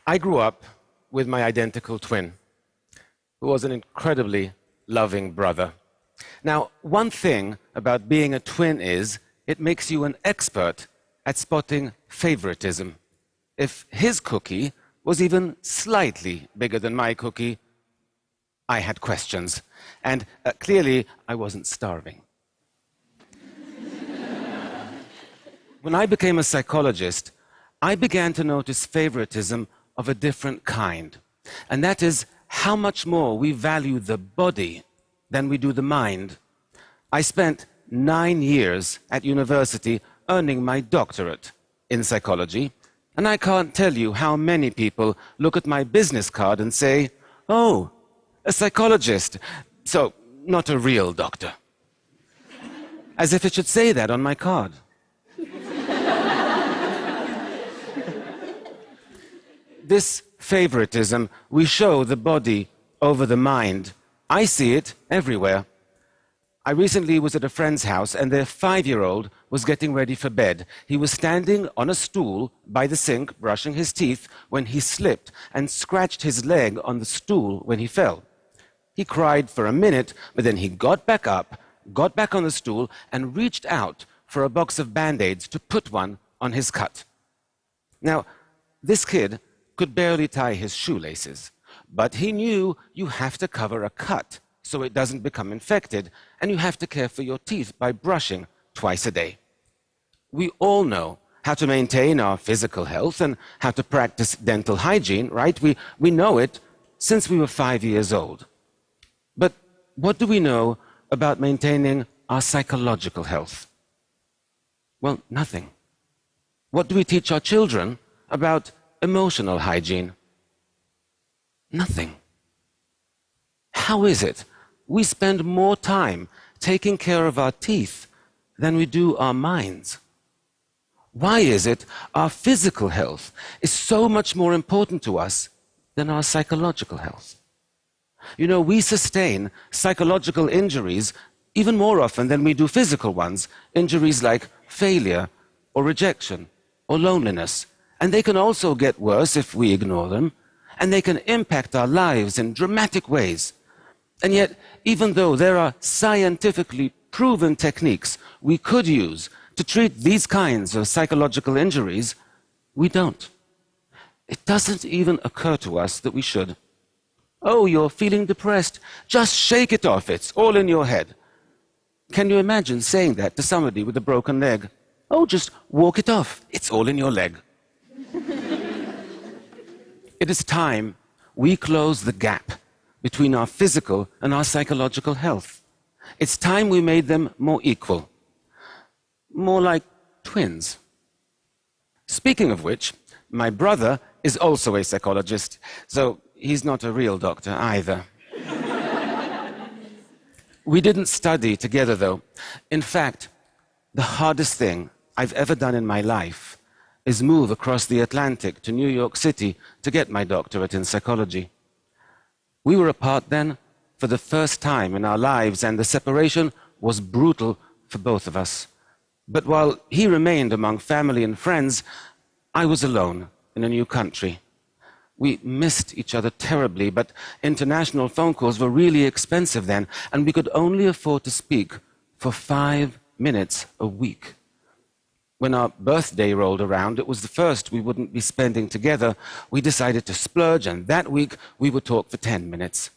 I grew up with my identical twin, who was an incredibly loving brother. Now, one thing about being a twin is it makes you an expert at spotting favoritism. If his cookie was even slightly bigger than my cookie, I had questions. And clearly, I wasn't starving. When I became a psychologist, I began to notice favoritism of a different kind. And that is how much more we value the body than we do the mind. I spent 9 years at university earning my doctorate in psychology, and I can't tell you how many people look at my business card and say, "Oh, a psychologist, so not a real doctor." As if it should say that on my card. This favoritism we show the body over the mind. I see it everywhere. I recently was at a friend's house and their 5-year-old was getting ready for bed. He was standing on a stool by the sink brushing his teeth when he slipped and scratched his leg on the stool when he fell. He cried for a minute, but then he got back up, got back on the stool and reached out for a box of Band-Aids to put one on his cut. Now, this kid could barely tie his shoelaces, but he knew you have to cover a cut so it doesn't become infected, and you have to care for your teeth by brushing twice a day. We all know how to maintain our physical health and how to practice dental hygiene, right? We know it since we were 5 years old. But what do we know about maintaining our psychological health? Well, nothing. What do we teach our children about emotional hygiene? Nothing. How is it we spend more time taking care of our teeth than we do our minds? Why is it our physical health is so much more important to us than our psychological health? You know, we sustain psychological injuries even more often than we do physical ones, injuries like failure or rejection or loneliness. And they can also get worse if we ignore them, and they can impact our lives in dramatic ways. And yet, even though there are scientifically proven techniques we could use to treat these kinds of psychological injuries, we don't. It doesn't even occur to us that we should. "Oh, you're feeling depressed. Just shake it off. It's all in your head." Can you imagine saying that to somebody with a broken leg? "Oh, just walk it off. It's all in your leg." It is time we close the gap between our physical and our psychological health. It's time we made them more equal, more like twins. Speaking of which, my brother is also a psychologist, so he's not a real doctor either. We didn't study together, though. In fact, the hardest thing I've ever done in my life is move across the Atlantic to New York City to get my doctorate in psychology. We were apart then for the first time in our lives, and the separation was brutal for both of us. But while he remained among family and friends, I was alone in a new country. We missed each other terribly, but international phone calls were really expensive then, and we could only afford to speak for 5 minutes a week. When our birthday rolled around, it was the first we wouldn't be spending together. We decided to splurge, and that week we would talk for 10 minutes.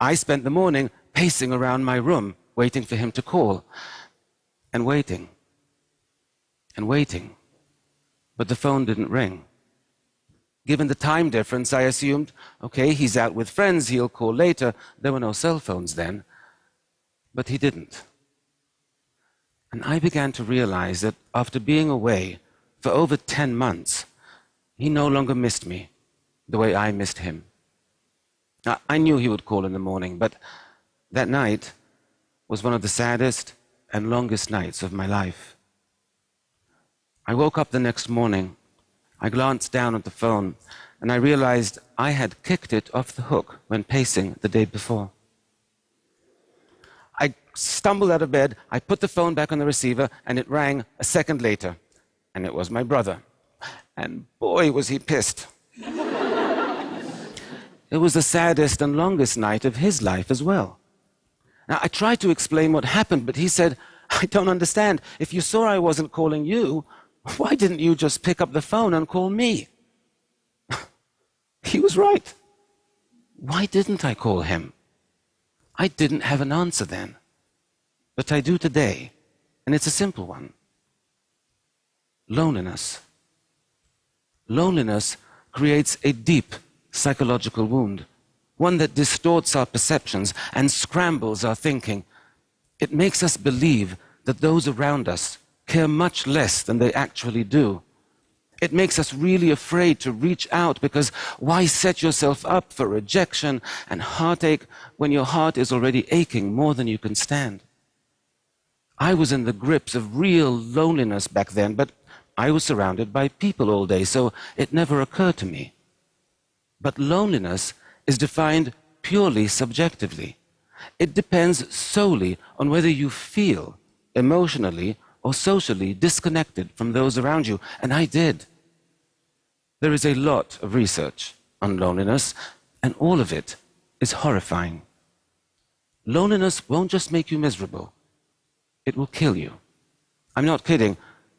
I spent the morning pacing around my room, waiting for him to call, and waiting, and waiting. But the phone didn't ring. Given the time difference, I assumed, okay, he's out with friends, he'll call later. There were no cell phones then. But he didn't. And I began to realize that after being away for over 10 months, he no longer missed me the way I missed him. Now, I knew he would call in the morning, but that night was one of the saddest and longest nights of my life. I woke up the next morning. I glanced down at the phone, and I realized I had kicked it off the hook when pacing the day before. I stumbled out of bed, I put the phone back on the receiver, and it rang a second later, and it was my brother. And boy, was he pissed. It was the saddest and longest night of his life as well. Now, I tried to explain what happened, but he said, I don't understand. If you saw I wasn't calling you, why didn't you just pick up the phone and call me? He was right. Why didn't I call him? I didn't have an answer then. But I do today, and it's a simple one. Loneliness. Loneliness creates a deep psychological wound, one that distorts our perceptions and scrambles our thinking. It makes us believe that those around us care much less than they actually do. It makes us really afraid to reach out, because why set yourself up for rejection and heartache when your heart is already aching more than you can stand? I was in the grips of real loneliness back then, but I was surrounded by people all day, so it never occurred to me. But loneliness is defined purely subjectively. It depends solely on whether you feel emotionally or socially disconnected from those around you, and I did. There is a lot of research on loneliness, and all of it is horrifying. Loneliness won't just make you miserable, it will kill you. I'm not kidding.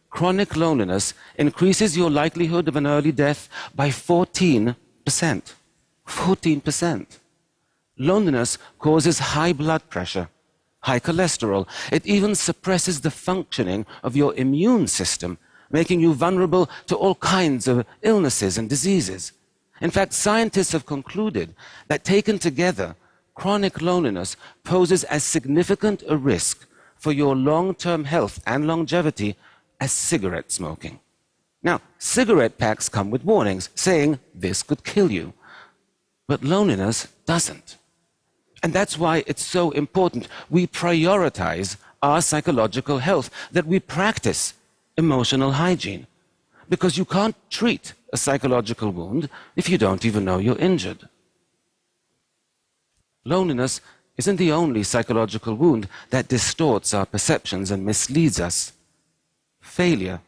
Chronic loneliness increases your likelihood of an early death by 14%. 14%. Loneliness causes high blood pressure, high cholesterol. It even suppresses the functioning of your immune system, making you vulnerable to all kinds of illnesses and diseases. In fact, scientists have concluded that taken together, chronic loneliness poses as significant a risk for your long-term health and longevity as cigarette smoking. Now, cigarette packs come with warnings saying this could kill you, but loneliness doesn't. And that's why it's so important we prioritize our psychological health, that we practice emotional hygiene. Because you can't treat a psychological wound if you don't even know you're injured. Loneliness isn't the only psychological wound that distorts our perceptions and misleads us. Failure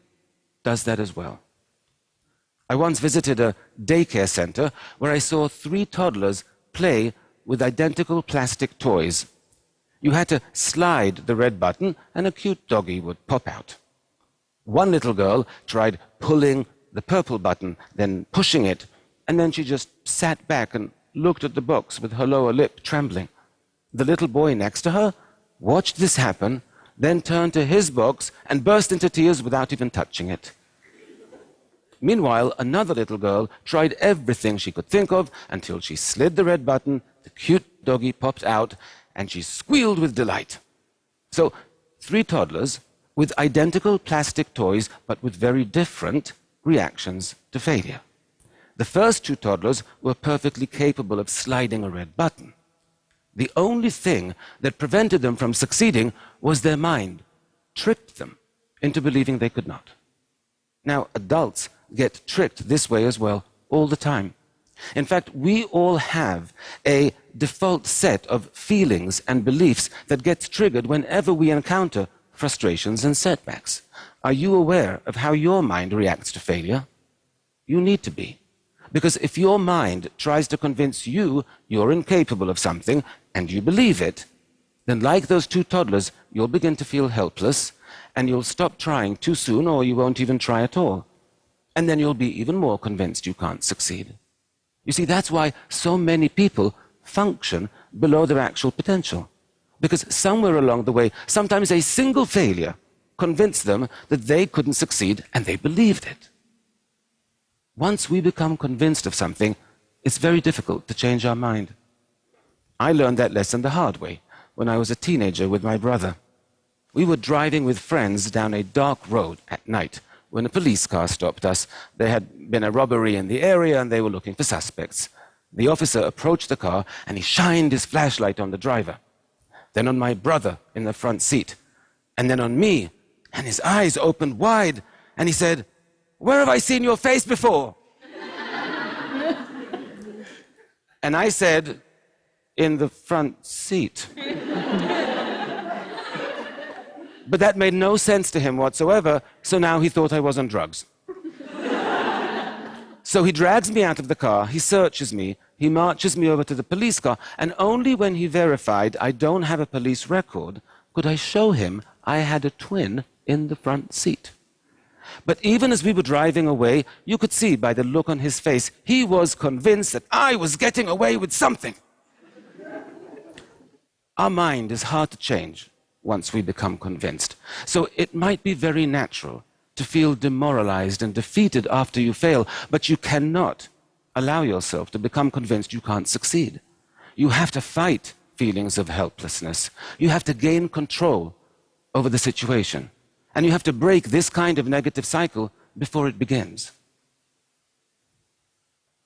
does that as well. I once visited a daycare center where I saw 3 toddlers play with identical plastic toys. You had to slide the red button and a cute doggy would pop out. One little girl tried pulling the purple button, then pushing it, and then she just sat back and looked at the box with her lower lip trembling. The little boy next to her watched this happen, then turned to his box and burst into tears without even touching it. Meanwhile, another little girl tried everything she could think of until she slid the red button, the cute doggy popped out, and she squealed with delight. So, 3 toddlers with identical plastic toys, but with very different reactions to failure. The first 2 toddlers were perfectly capable of sliding a red button. The only thing that prevented them from succeeding was their mind tricked them into believing they could not. Now, adults get tricked this way as well all the time. In fact, we all have a default set of feelings and beliefs that gets triggered whenever we encounter frustrations and setbacks. Are you aware of how your mind reacts to failure? You need to be. Because if your mind tries to convince you you're incapable of something and you believe it, then like those 2 toddlers, you'll begin to feel helpless and you'll stop trying too soon, or you won't even try at all. And then you'll be even more convinced you can't succeed. You see, that's why so many people function below their actual potential. Because somewhere along the way, sometimes a single failure convinced them that they couldn't succeed, and they believed it. Once we become convinced of something, it's very difficult to change our mind. I learned that lesson the hard way when I was a teenager with my brother. We were driving with friends down a dark road at night when a police car stopped us. There had been a robbery in the area and they were looking for suspects. The officer approached the car and he shined his flashlight on the driver, then on my brother in the front seat, and then on me, and his eyes opened wide and he said, "Where have I seen your face before?" And I said, "In the front seat." But that made no sense to him whatsoever, so now he thought I was on drugs. So he drags me out of the car, he searches me, he marches me over to the police car, and only when he verified I don't have a police record could I show him I had a twin in the front seat. But even as we were driving away, you could see by the look on his face, he was convinced that I was getting away with something. Our mind is hard to change once we become convinced. So it might be very natural to feel demoralized and defeated after you fail, but you cannot allow yourself to become convinced you can't succeed. You have to fight feelings of helplessness. You have to gain control over the situation. And you have to break this kind of negative cycle before it begins.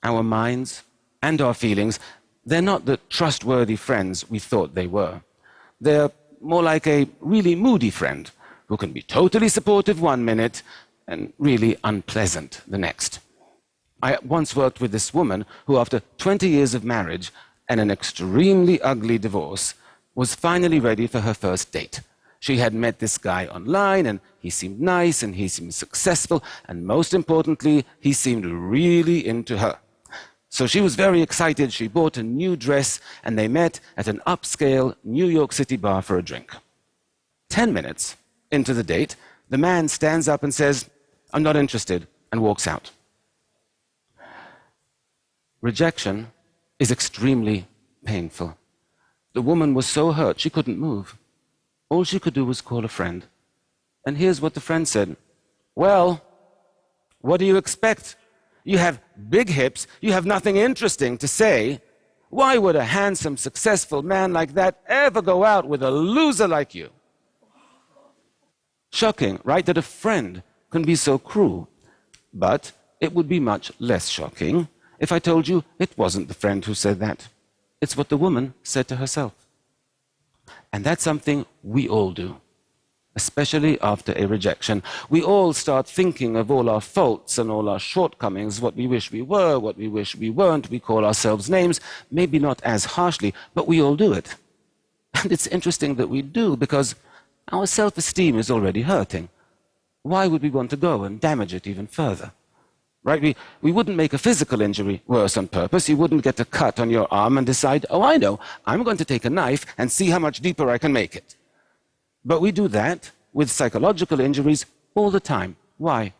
Our minds and our feelings, they're not the trustworthy friends we thought they were. They're more like a really moody friend who can be totally supportive one minute and really unpleasant the next. I once worked with this woman who, after 20 years of marriage and an extremely ugly divorce, was finally ready for her first date. She had met this guy online, and he seemed nice, and he seemed successful, and most importantly, he seemed really into her. So she was very excited. She bought a new dress, and they met at an upscale New York City bar for a drink. 10 minutes into the date, the man stands up and says, "I'm not interested," and walks out. Rejection is extremely painful. The woman was so hurt she couldn't move. All she could do was call a friend. And here's what the friend said. "Well, what do you expect? You have big hips, you have nothing interesting to say. Why would a handsome, successful man like that ever go out with a loser like you?" Shocking, right, that a friend can be so cruel. But it would be much less shocking if I told you it wasn't the friend who said that. It's what the woman said to herself. And that's something we all do, especially after a rejection. We all start thinking of all our faults and all our shortcomings, what we wish we were, what we wish we weren't. We call ourselves names, maybe not as harshly, but we all do it. And it's interesting that we do, because our self-esteem is already hurting. Why would we want to go and damage it even further? Right? We wouldn't make a physical injury worse on purpose. You wouldn't get a cut on your arm and decide, "Oh, I know, I'm going to take a knife and see how much deeper I can make it." But we do that with psychological injuries all the time. Why?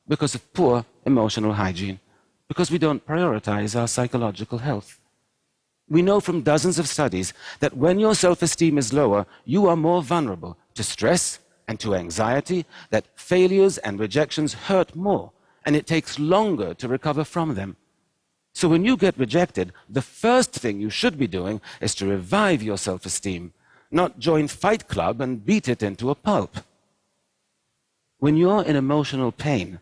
Because of poor emotional hygiene. Because we don't prioritize our psychological health. We know from dozens of studies that when your self-esteem is lower, you are more vulnerable to stress and to anxiety, that failures and rejections hurt more, and it takes longer to recover from them. So when you get rejected, the first thing you should be doing is to revive your self-esteem, not join Fight Club and beat it into a pulp. When you're in emotional pain,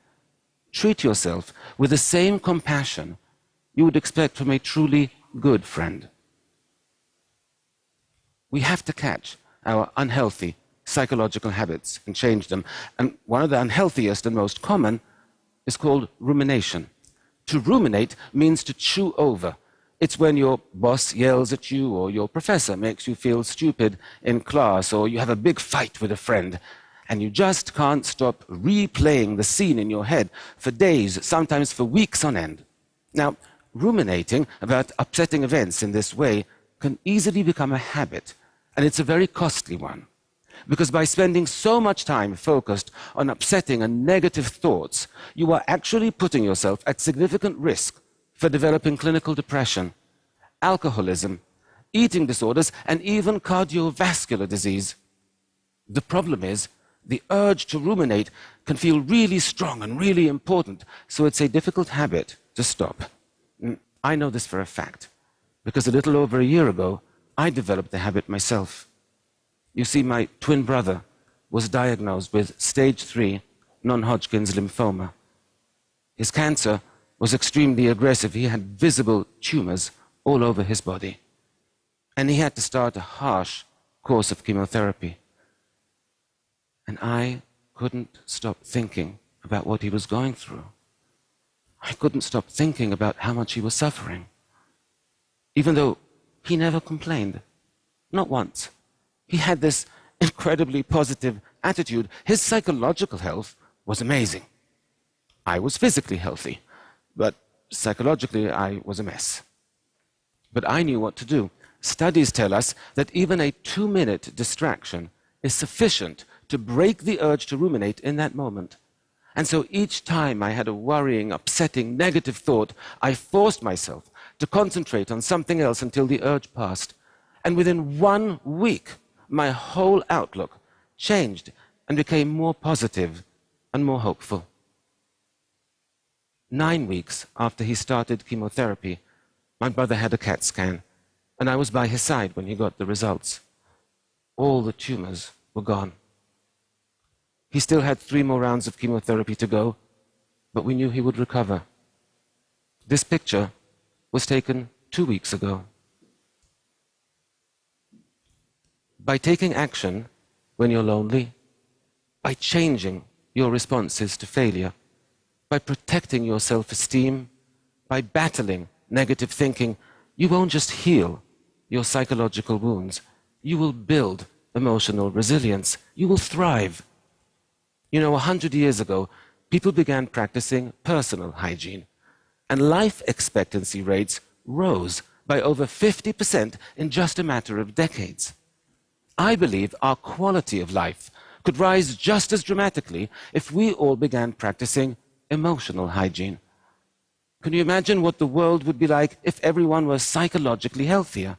treat yourself with the same compassion you would expect from a truly good friend. We have to catch our unhealthy psychological habits and change them. And one of the unhealthiest and most common is called rumination. To ruminate means to chew over. It's when your boss yells at you, or your professor makes you feel stupid in class, or you have a big fight with a friend, and you just can't stop replaying the scene in your head for days, sometimes for weeks on end. Now, ruminating about upsetting events in this way can easily become a habit, and it's a very costly one. Because by spending so much time focused on upsetting and negative thoughts, you are actually putting yourself at significant risk for developing clinical depression, alcoholism, eating disorders, and even cardiovascular disease. The problem is, the urge to ruminate can feel really strong and really important, so it's a difficult habit to stop. I know this for a fact, because a little over a year ago, I developed the habit myself. You see, my twin brother was diagnosed with stage 3 non-Hodgkin's lymphoma. His cancer was extremely aggressive. He had visible tumors all over his body. And he had to start a harsh course of chemotherapy. And I couldn't stop thinking about what he was going through. I couldn't stop thinking about how much he was suffering. Even though he never complained, not once. He had this incredibly positive attitude. His psychological health was amazing. I was physically healthy, but psychologically I was a mess. But I knew what to do. Studies tell us that even a 2-minute distraction is sufficient to break the urge to ruminate in that moment. And so each time I had a worrying, upsetting, negative thought, I forced myself to concentrate on something else until the urge passed. And within 1 week, my whole outlook changed and became more positive and more hopeful. 9 weeks after he started chemotherapy, my brother had a CAT scan, and I was by his side when he got the results. All the tumors were gone. He still had 3 more rounds of chemotherapy to go, but we knew he would recover. This picture was taken 2 weeks ago. By taking action when you're lonely, by changing your responses to failure, by protecting your self-esteem, by battling negative thinking, you won't just heal your psychological wounds. You will build emotional resilience. You will thrive. You know, 100 years ago, people began practicing personal hygiene, and life expectancy rates rose by over 50% in just a matter of decades. I believe our quality of life could rise just as dramatically if we all began practicing emotional hygiene. Can you imagine what the world would be like if everyone was psychologically healthier?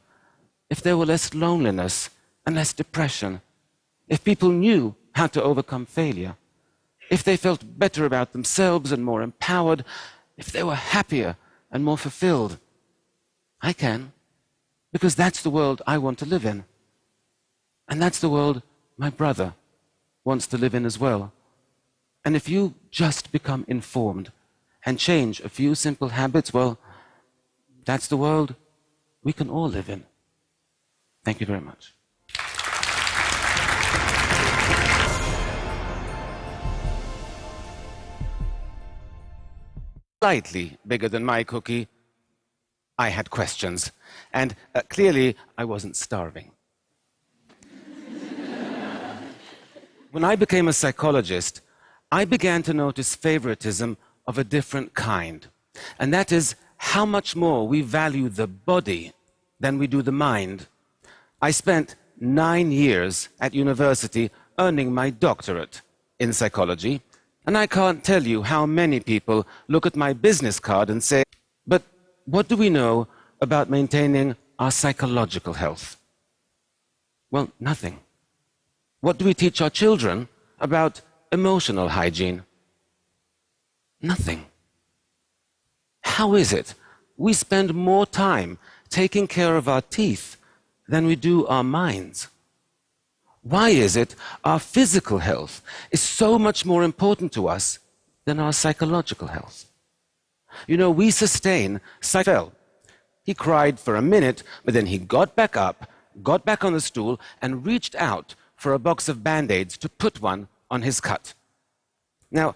If there were less loneliness and less depression? If people knew how to overcome failure? If they felt better about themselves and more empowered? If they were happier and more fulfilled? I can, because that's the world I want to live in. And that's the world my brother wants to live in as well. And if you just become informed and change a few simple habits, well, that's the world we can all live in. Thank you very much. Slightly bigger than my cookie, I had questions. And clearly, I wasn't starving. When I became a psychologist, I began to notice favoritism of a different kind. And that is how much more we value the body than we do the mind. I spent 9 years at university earning my doctorate in psychology, and I can't tell you how many people look at my business card and say, "But what do we know about maintaining our psychological health?" Well, nothing. What do we teach our children about emotional hygiene? Nothing. How is it we spend more time taking care of our teeth than we do our minds? Why is it our physical health is so much more important to us than our psychological health? You know, we sustain fell. He cried for a minute, but then he got back up, got back on the stool, and reached out for a box of Band-Aids to put one on his cut. Now,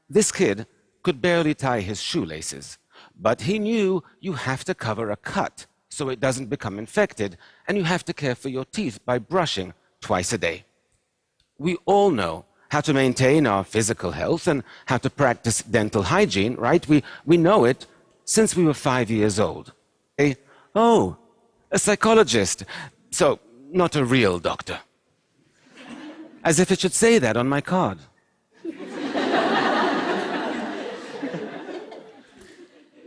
this kid could barely tie his shoelaces, but he knew you have to cover a cut so it doesn't become infected, and you have to care for your teeth by brushing twice a day. We all know how to maintain our physical health and how to practice dental hygiene, right? We know it since we were 5 years old. Oh, a psychologist, so not a real doctor. As if it should say that on my card.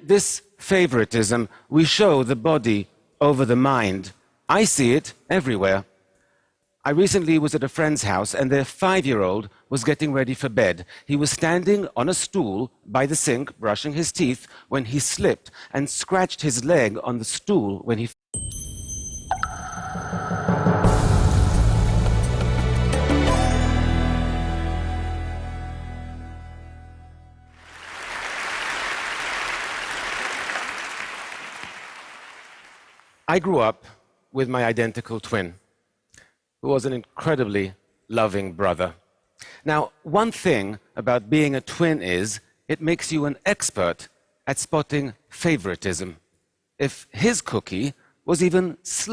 This favoritism, we show the body over the mind. I see it everywhere. I recently was at a friend's house, and their 5-year-old was getting ready for bed. He was standing on a stool by the sink, brushing his teeth, when he slipped and scratched his leg on the stool when he... I grew up with my identical twin, who was an incredibly loving brother. Now, one thing about being a twin is it makes you an expert at spotting favoritism. If his cookie was even slightly